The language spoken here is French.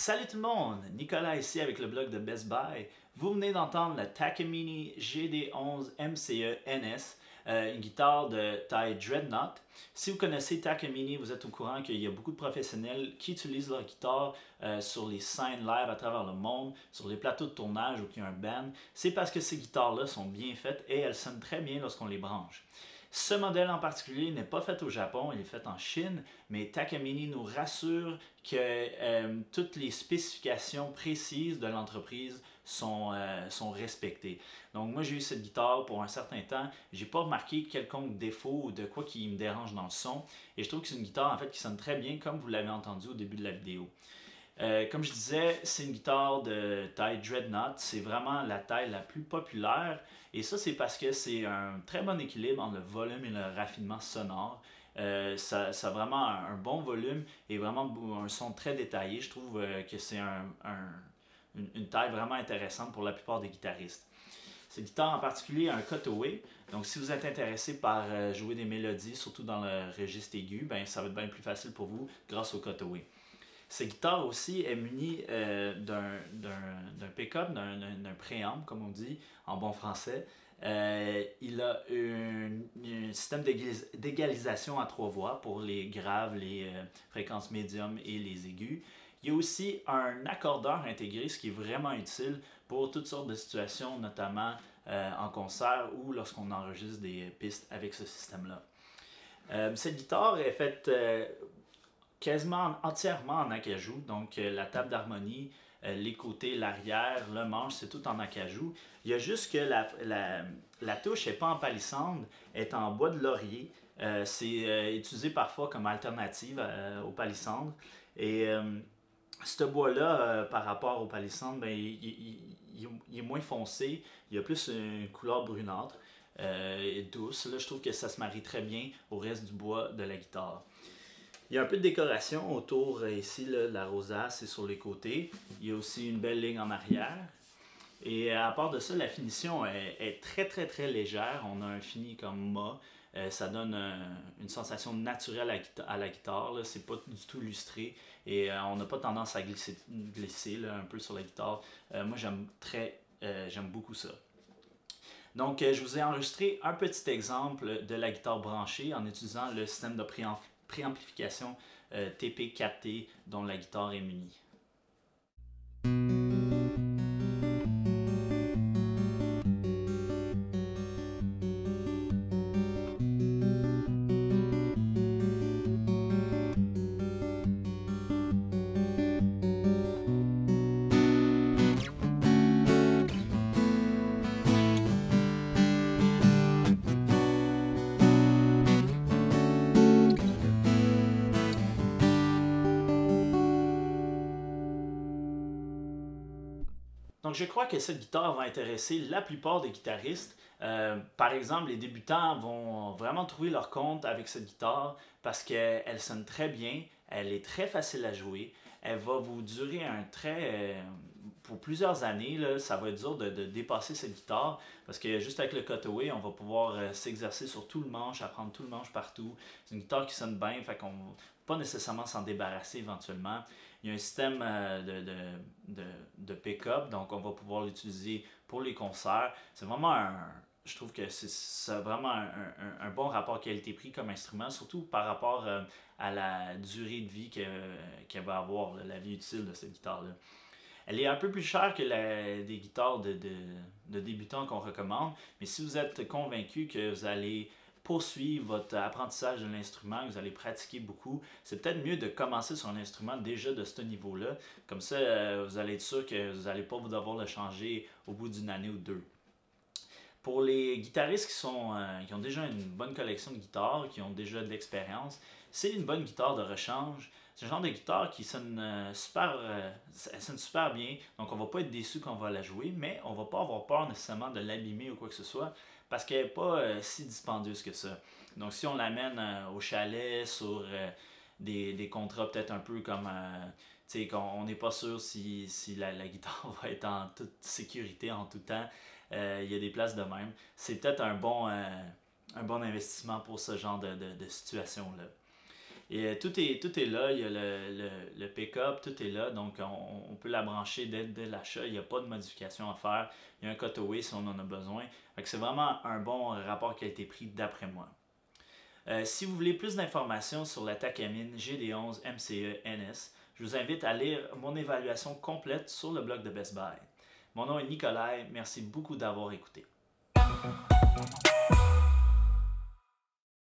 Salut tout le monde! Nicolas ici avec le blog de Best Buy. Vous venez d'entendre la Takamine GD11 MCE NS, une guitare de taille Dreadnought. Si vous connaissez Takamine, vous êtes au courant qu'il y a beaucoup de professionnels qui utilisent leur guitare sur les scènes live à travers le monde, sur les plateaux de tournage ou qu'il y a un band. C'est parce que ces guitares-là sont bien faites et elles sonnent très bien lorsqu'on les branche. Ce modèle en particulier n'est pas fait au Japon, il est fait en Chine, mais Takamine nous rassure que toutes les spécifications précises de l'entreprise sont respectées. Donc moi j'ai eu cette guitare pour un certain temps, j'ai pas remarqué quelconque défaut ou de quoi qui me dérange dans le son, et je trouve que c'est une guitare en fait qui sonne très bien comme vous l'avez entendu au début de la vidéo. Comme je disais, c'est une guitare de taille Dreadnought, c'est vraiment la taille la plus populaire et ça c'est parce que c'est un très bon équilibre entre le volume et le raffinement sonore. Ça a vraiment un bon volume et vraiment un son très détaillé. Je trouve que c'est une taille vraiment intéressante pour la plupart des guitaristes. Cette guitare en particulier a un cutaway, donc si vous êtes intéressé par jouer des mélodies, surtout dans le registre aigu, ben, ça va être bien plus facile pour vous grâce au cutaway. Cette guitare aussi est munie d'un pick-up, d'un préamp, comme on dit en bon français. Il a un système d'égalisation à 3 voix pour les graves, les fréquences médium et les aigus. Il y a aussi un accordeur intégré, ce qui est vraiment utile pour toutes sortes de situations, notamment en concert ou lorsqu'on enregistre des pistes avec ce système-là. Cette guitare est faite quasiment entièrement en acajou, donc la table d'harmonie, les côtés, l'arrière, le manche, c'est tout en acajou. Il y a juste que la touche n'est pas en palissandre, est en bois de laurier. C'est utilisé parfois comme alternative au palissandre. Et ce bois-là, par rapport au palissandre, ben, il est moins foncé, il a plus une couleur brunâtre et douce. Là, je trouve que ça se marie très bien au reste du bois de la guitare. Il y a un peu de décoration autour ici, là, de la rosace et sur les côtés. Il y a aussi une belle ligne en arrière. Et à part de ça, la finition est très légère. On a un fini comme mat. Ça donne une sensation naturelle à la guitare. C'est pas du tout lustré. Et on n'a pas tendance à glisser là, un peu sur la guitare. Moi, j'aime beaucoup ça. Donc, je vous ai enregistré un petit exemple de la guitare branchée en utilisant le système de préamplification TP4T dont la guitare est munie. Donc je crois que cette guitare va intéresser la plupart des guitaristes. Par exemple, les débutants vont vraiment trouver leur compte avec cette guitare parce qu'elle sonne très bien, elle est très facile à jouer, elle va vous durer pour plusieurs années. Là, ça va être dur de dépasser cette guitare parce que juste avec le cutaway, on va pouvoir s'exercer sur tout le manche, apprendre tout le manche partout. C'est une guitare qui sonne bien, fait qu'on ne va pas nécessairement s'en débarrasser éventuellement. Il y a un système de pick-up, donc on va pouvoir l'utiliser pour les concerts. C'est vraiment je trouve que c'est vraiment un bon rapport qualité-prix comme instrument, surtout par rapport à la durée de vie qu'elle va avoir, la vie utile de cette guitare-là. Elle est un peu plus chère que des guitares de débutants qu'on recommande, mais si vous êtes convaincu que vous allez poursuivre votre apprentissage de l'instrument, que vous allez pratiquer beaucoup, c'est peut-être mieux de commencer sur un instrument déjà de ce niveau-là. Comme ça, vous allez être sûr que vous n'allez pas devoir le changer au bout d'une année ou deux. Pour les guitaristes qui ont déjà une bonne collection de guitares, qui ont déjà de l'expérience, c'est une bonne guitare de rechange. C'est le genre de guitare qui sonne super bien, donc on ne va pas être déçu quand on va la jouer, mais on ne va pas avoir peur nécessairement de l'abîmer ou quoi que ce soit, parce qu'elle n'est pas si dispendieuse que ça. Donc si on l'amène au chalet sur des contrats peut-être un peu comme, on n'est pas sûr si la guitare va être en toute sécurité en tout temps, il y a des places de même. C'est peut-être un bon investissement pour ce genre de situation-là. Et tout est là, il y a le pick-up, tout est là, donc on peut la brancher dès l'achat, il n'y a pas de modification à faire. Il y a un cutaway si on en a besoin. C'est vraiment un bon rapport qualité-prix d'après moi. Si vous voulez plus d'informations sur la Takamine GD11 MCE NS, je vous invite à lire mon évaluation complète sur le blog de Best Buy. Mon nom est Nicolas, merci beaucoup d'avoir écouté.